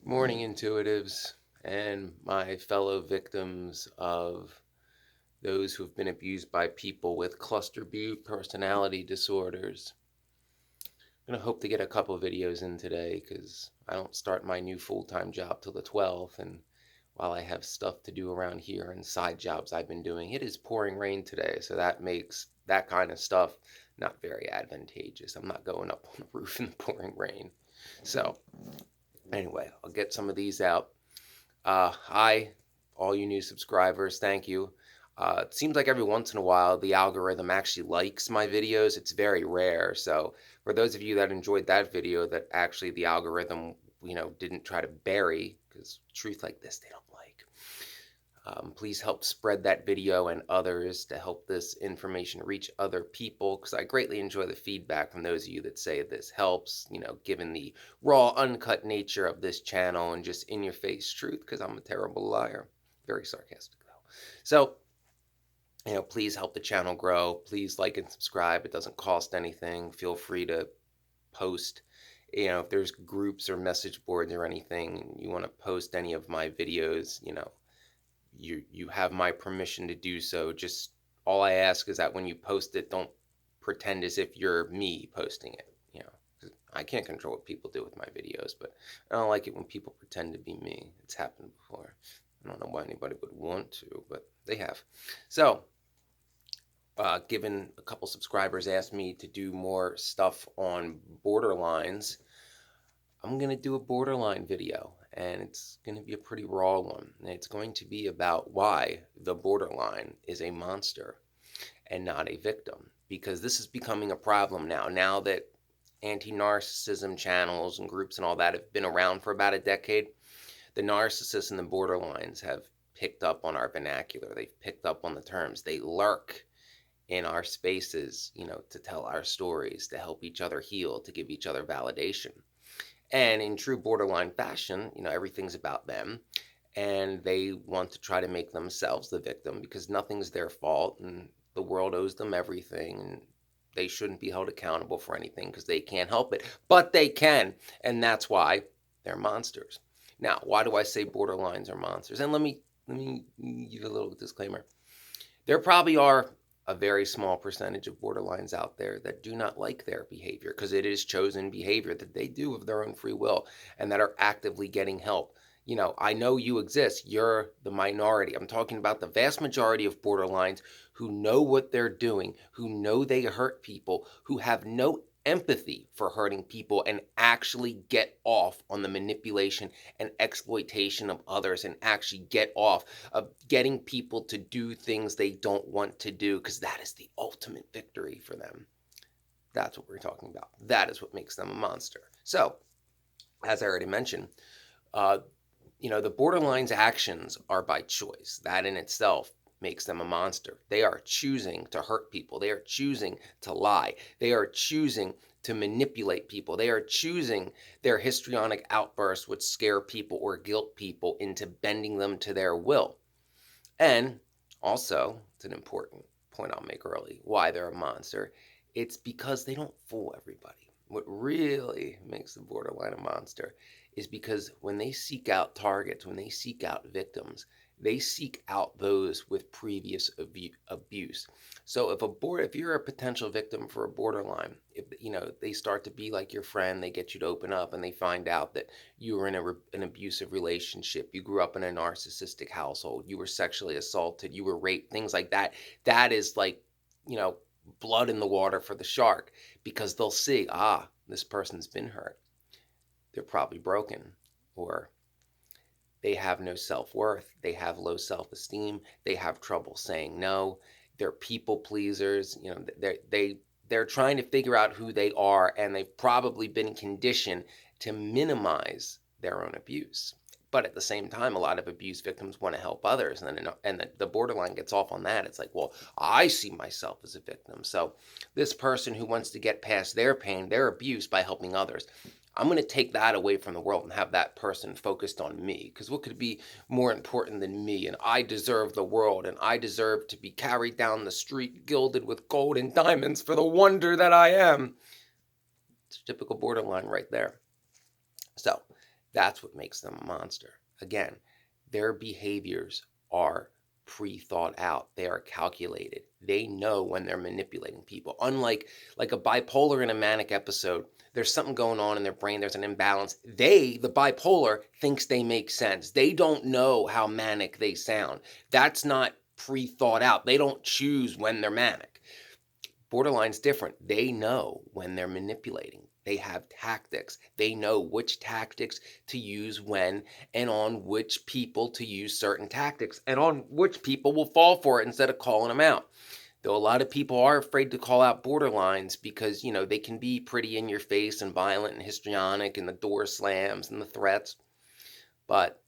Morning, intuitives, and my fellow victims of those who have been abused by people with cluster B personality disorders. I'm going to hope to get a couple of videos in today because I don't start my new full-time job till the 12th. And while I have stuff to do around here and side jobs I've been doing, it is pouring rain today. So that makes that kind of stuff not very advantageous. I'm not going up on the roof in the pouring rain. So anyway, I'll get some of these out. Hi, all you new subscribers. Thank you. It seems like every once in a while the algorithm actually likes my videos. It's very rare. So for those of you that enjoyed that video that actually the algorithm, didn't try to bury, because truth like this they don't like. Please help spread that video and others to help this information reach other people, because I greatly enjoy the feedback from those of you that say this helps, given the raw, uncut nature of this channel and just in your face truth, because I'm a terrible liar. Very sarcastic, though. So, please help the channel grow. Please like and subscribe. It doesn't cost anything. Feel free to post. If there's groups or message boards or anything, you want to post any of my videos, you have my permission to do so. Just all I ask is that when you post it, don't pretend as if you're me posting it. 'Cause I can't control what people do with my videos, but I don't like it when people pretend to be me. It's happened before. I don't know why anybody would want to, but they have. So, given a couple subscribers asked me to do more stuff on borderlines, I'm going to do a borderline video, and it's going to be a pretty raw one. And it's going to be about why the borderline is a monster and not a victim, because this is becoming a problem now that anti-narcissism channels and groups and all that have been around for about a decade. The narcissists and the borderlines have picked up on our vernacular. They've picked up on the terms. They lurk in our spaces, to tell our stories, to help each other heal, to give each other validation. And in true borderline fashion, everything's about them. And they want to try to make themselves the victim because nothing's their fault and the world owes them everything. And they shouldn't be held accountable for anything because they can't help it. But they can. And that's why they're monsters. Now, why do I say borderlines are monsters? And let me give a little disclaimer. There probably are a very small percentage of borderlines out there that do not like their behavior because it is chosen behavior that they do of their own free will and that are actively getting help. I know you exist. You're the minority. I'm talking about the vast majority of borderlines who know what they're doing, who know they hurt people, who have no empathy for hurting people and actually get off on the manipulation and exploitation of others and actually get off of getting people to do things they don't want to do, because that is the ultimate victory for them. That's what we're talking about. That is what makes them a monster. So, as I already mentioned, the borderline's actions are by choice. That in itself makes them a monster. They are choosing to hurt people. They are choosing to lie. They are choosing to manipulate people. They are choosing their histrionic outbursts which scare people or guilt people into bending them to their will. And also, it's an important point I'll make early, why they're a monster. It's because they don't fool everybody. What really makes the borderline a monster is because when they seek out targets, when they seek out victims, they seek out those with previous abuse. So if you're a potential victim for a borderline, if they start to be like your friend, they get you to open up, and they find out that you were in an abusive relationship, you grew up in a narcissistic household, you were sexually assaulted, you were raped, things like that. That is like, blood in the water for the shark, because they'll see, this person's been hurt. They're probably broken, or they have no self-worth, they have low self-esteem, they have trouble saying no, they're people pleasers, they're trying to figure out who they are, and they've probably been conditioned to minimize their own abuse. But at the same time, a lot of abuse victims want to help others, and the borderline gets off on that. It's like, well, I see myself as a victim. So this person who wants to get past their pain, their abuse, by helping others, I'm going to take that away from the world and have that person focused on me. Because what could be more important than me? And I deserve the world, and I deserve to be carried down the street gilded with gold and diamonds for the wonder that I am. It's a typical borderline right there. So That's what makes them a monster. Again, their behaviors are pre-thought out. They are calculated. They know when they're manipulating people. Unlike like a bipolar in a manic episode, there's something going on in their brain. There's an imbalance. The bipolar, thinks they make sense. They don't know how manic they sound. That's not pre-thought out. They don't choose when they're manic. Borderline's different. They know when they're manipulating. They have tactics. They know which tactics to use when and on which people to use certain tactics and on which people will fall for it instead of calling them out. Though a lot of people are afraid to call out borderlines because, they can be pretty in your face and violent and histrionic and the door slams and the threats. But,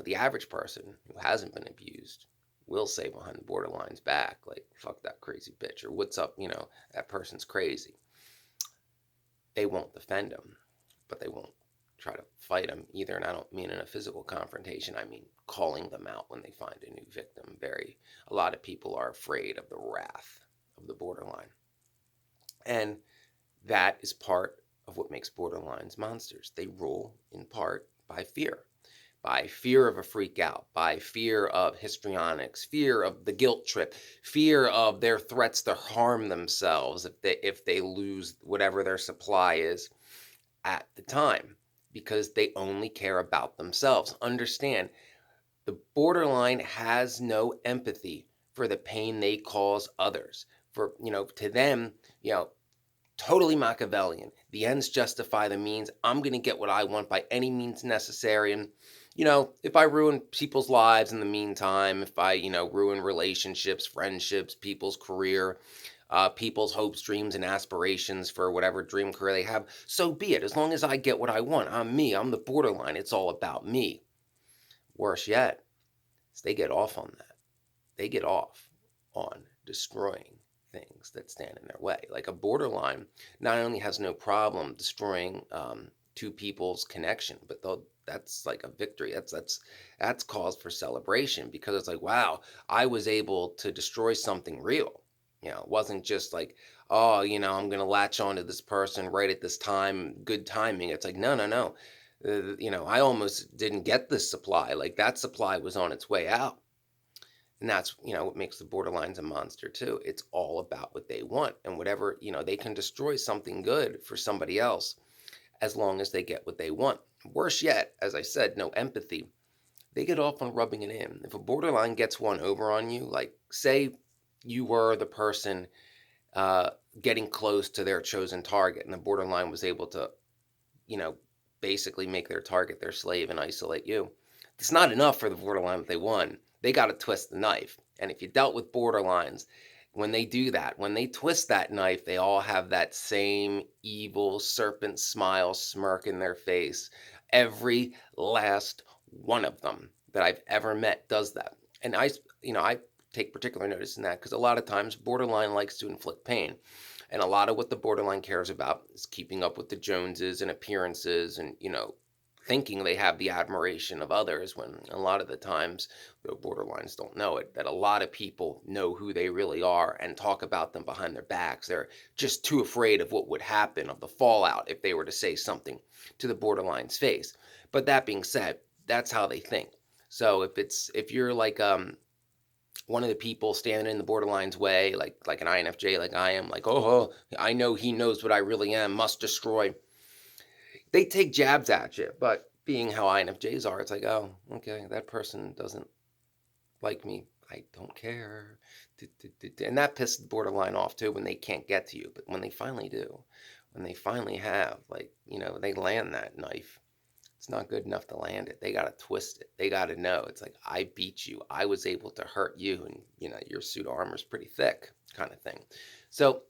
the average person who hasn't been abused will say behind borderline's back, like, fuck that crazy bitch, or what's up, that person's crazy. They won't defend them, but they won't try to fight them either. And I don't mean in a physical confrontation, I mean calling them out when they find a new victim. A lot of people are afraid of the wrath of the borderline. And that is part of what makes borderlines monsters. They rule in part by fear of a freak out, by fear of histrionics, fear of the guilt trip, fear of their threats to harm themselves if they lose whatever their supply is at the time, because they only care about themselves. Understand, the borderline has no empathy for the pain they cause others. To them, totally Machiavellian. The ends justify the means. I'm going to get what I want by any means necessary. And, if I ruin people's lives in the meantime, if I, ruin relationships, friendships, people's career, people's hopes, dreams, and aspirations for whatever dream career they have, so be it. As long as I get what I want, I'm me. I'm the borderline. It's all about me. Worse yet, is they get off on that. They get off on destroying things that stand in their way. Like a borderline not only has no problem destroying two people's connection, but that's like a victory. That's cause for celebration, because it's like, wow, I was able to destroy something real. It wasn't just like, oh, I'm gonna latch on to this person right at this time, good timing. It's like, no, no, no. I almost didn't get this supply. Like that supply was on its way out. And that's, what makes the borderlines a monster too. It's all about what they want, and whatever, they can destroy something good for somebody else as long as they get what they want. Worse yet, as I said, no empathy. They get off on rubbing it in. If a borderline gets one over on you, like say you were the person uh, getting close to their chosen target, and the borderline was able to, you know, basically make their target their slave and isolate you. It's not enough for the borderline that they won. They got to twist the knife. And if you dealt with borderlines, when they do that, when they twist that knife, they all have that same evil serpent smile smirk in their face. Every last one of them that I've ever met does that. And I take particular notice in that because a lot of times borderline likes to inflict pain. And a lot of what the borderline cares about is keeping up with the Joneses and appearances and, thinking they have the admiration of others, when a lot of the times, though borderlines don't know it, that a lot of people know who they really are and talk about them behind their backs. They're just too afraid of what would happen, of the fallout, if they were to say something to the borderline's face. But that being said, that's how they think. So if you're like one of the people standing in the borderline's way, like an INFJ, like I am, like, oh, I know he knows what I really am, must destroy. They take jabs at you, but being how INFJs are, it's like, oh, okay, that person doesn't like me. I don't care. And that pisses the borderline off too when they can't get to you. But when they finally do, when they finally have, like, they land that knife, it's not good enough to land it. They got to twist it. They got to know. It's like, I beat you. I was able to hurt you. And, your suit of armor is pretty thick, kind of thing. So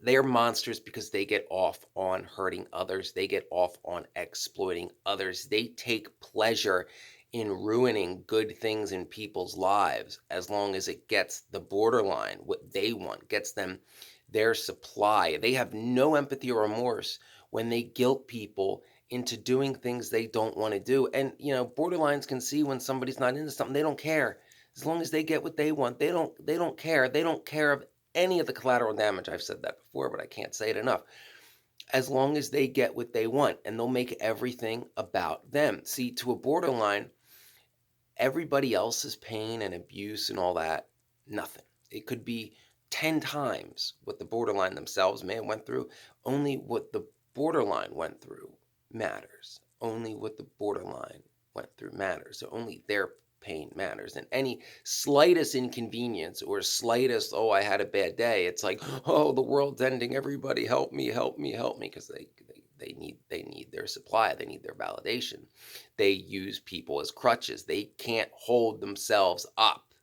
they're monsters because they get off on hurting others. They get off on exploiting others. They take pleasure in ruining good things in people's lives as long as it gets the borderline what they want, gets them their supply. They have no empathy or remorse when they guilt people into doing things they don't want to do. And, borderlines can see when somebody's not into something. They don't care. As long as they get what they want, they don't care. They don't care of any of the collateral damage. I've said that before, but I can't say it enough. as long as they get what they want, and they'll make everything about them. See, to a borderline, everybody else's pain and abuse and all that, nothing. It could be 10 times what the borderline themselves may have went through. Only what the borderline went through matters. Only what the borderline went through matters. So only their pain matters. And any slightest inconvenience or slightest, oh, I had a bad day, it's like, oh, the world's ending. Everybody help me, help me, help me. Because they need their supply, they need their validation. They use people as crutches. They can't hold themselves up,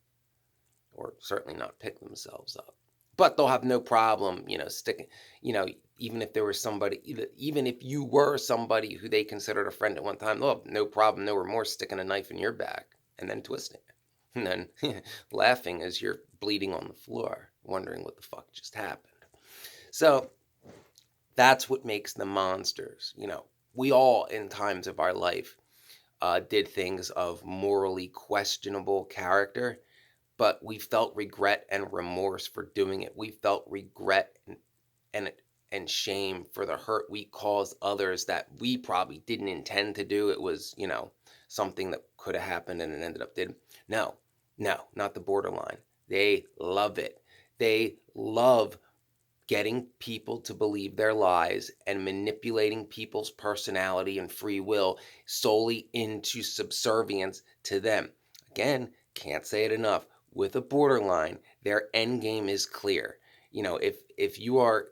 or certainly not pick themselves up. But they'll have no problem, sticking, you know, even if there was somebody, even if you were somebody who they considered a friend at one time, they'll have no problem, no remorse sticking a knife in your back and then twisting it. And then laughing as you're bleeding on the floor, wondering what the fuck just happened. So that's what makes them monsters. We all, in times of our life, did things of morally questionable character, but we felt regret and remorse for doing it. We felt regret and and shame for the hurt we caused others that we probably didn't intend to do. It was, something that could have happened and it ended up did. No, no, not the borderline. They love it. They love getting people to believe their lies and manipulating people's personality and free will solely into subservience to them. Again, can't say it enough. With a borderline, their end game is clear. If you are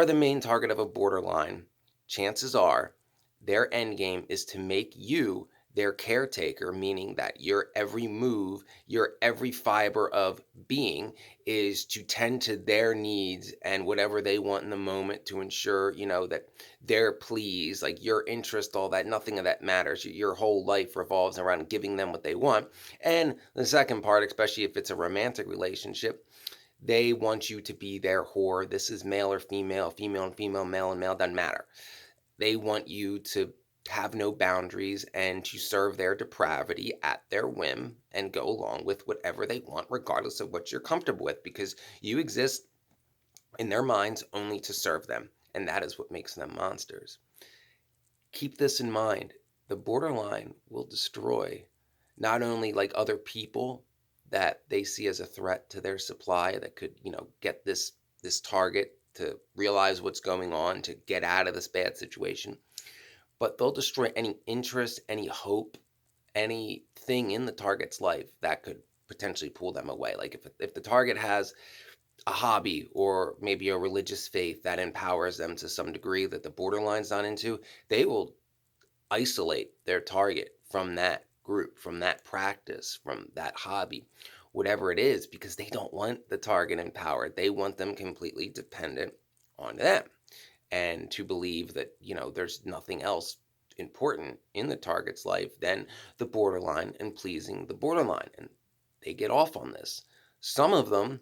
the main target of a borderline, chances are their end game is to make you their caretaker, meaning that your every move, your every fiber of being is to tend to their needs and whatever they want in the moment to ensure, that they're pleased, like your interest, all that, nothing of that matters. Your whole life revolves around giving them what they want. And the second part, especially if it's a romantic relationship, they want you to be their whore. This is male or female, female and female, male and male, doesn't matter. They want you to have no boundaries and to serve their depravity at their whim and go along with whatever they want, regardless of what you're comfortable with, because you exist in their minds only to serve them. And that is what makes them monsters. Keep this in mind. The borderline will destroy not only like other people that they see as a threat to their supply that could, get this target to realize what's going on, to get out of this bad situation, but they'll destroy any interest, any hope, anything in the target's life that could potentially pull them away. Like if the target has a hobby or maybe a religious faith that empowers them to some degree that the borderline's not into, they will isolate their target from that group, from that practice, from that hobby, whatever it is, because they don't want the target empowered. They want them completely dependent on them and to believe that, there's nothing else important in the target's life than the borderline and pleasing the borderline. And they get off on this. Some of them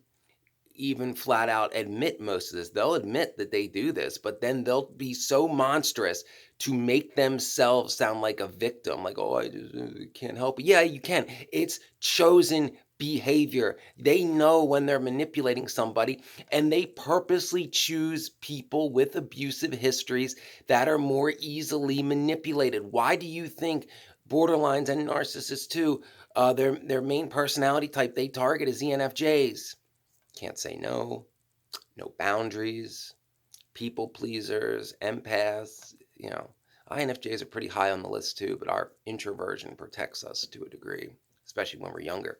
even flat out admit most of this. They'll admit that they do this, but then they'll be so monstrous to make themselves sound like a victim, like, oh, I just can't help it. Yeah, you can. It's chosen behavior. They know when they're manipulating somebody, and they purposely choose people with abusive histories that are more easily manipulated. Why do you think borderlines and narcissists too, their main personality type they target is ENFJs? Can't say no, no boundaries, people pleasers, empaths. INFJs are pretty high on the list too, but our introversion protects us to a degree, especially when we're younger.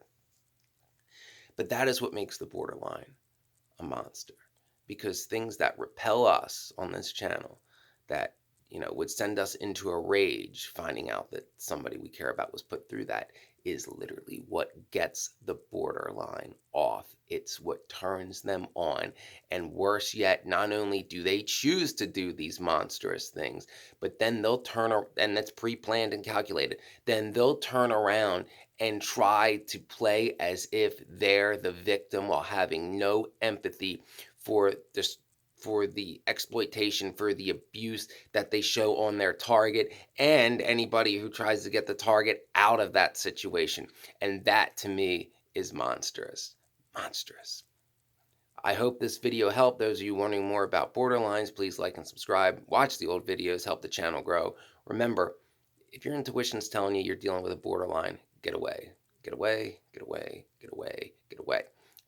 But that is what makes the borderline a monster, because things that repel us on this channel, that would send us into a rage finding out that somebody we care about was put through that, is literally what gets the borderline off. It's what turns them on. And worse yet, not only do they choose to do these monstrous things, but then they'll and that's pre-planned and calculated, then they'll turn around and try to play as if they're the victim while having no empathy for this, for the exploitation, for the abuse that they show on their target and anybody who tries to get the target out of that situation. And that to me is monstrous. Monstrous. I hope this video helped. Those of you wondering more about borderlines, please like and subscribe. Watch the old videos, help the channel grow. Remember, if your intuition is telling you you're dealing with a borderline, get away. Get away, get away, get away, get away.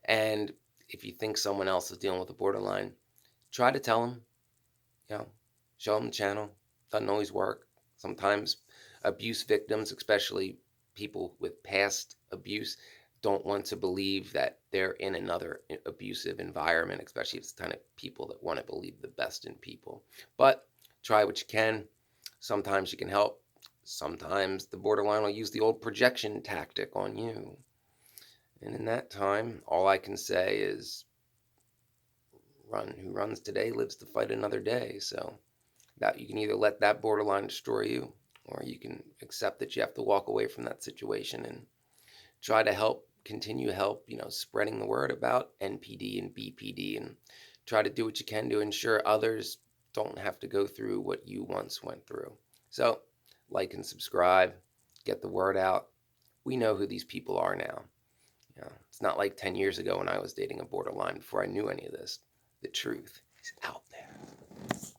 And if you think someone else is dealing with a borderline, try to tell them, you know, show them the channel. Doesn't always work. Sometimes abuse victims, especially people with past abuse, don't want to believe that they're in another abusive environment, especially if it's the kind of people that want to believe the best in people. But try what you can. Sometimes you can help. Sometimes the borderline will use the old projection tactic on you. And in that time, all I can say is run. Who runs today lives to fight another day. So that you can either let that borderline destroy you, or you can accept that you have to walk away from that situation and try to help, continue to help, spreading the word about NPD and BPD, and try to do what you can to ensure others don't have to go through what you once went through. So like and subscribe, get the word out. We know who these people are now. It's not like 10 years ago when I was dating a borderline before I knew any of this. The truth is out there.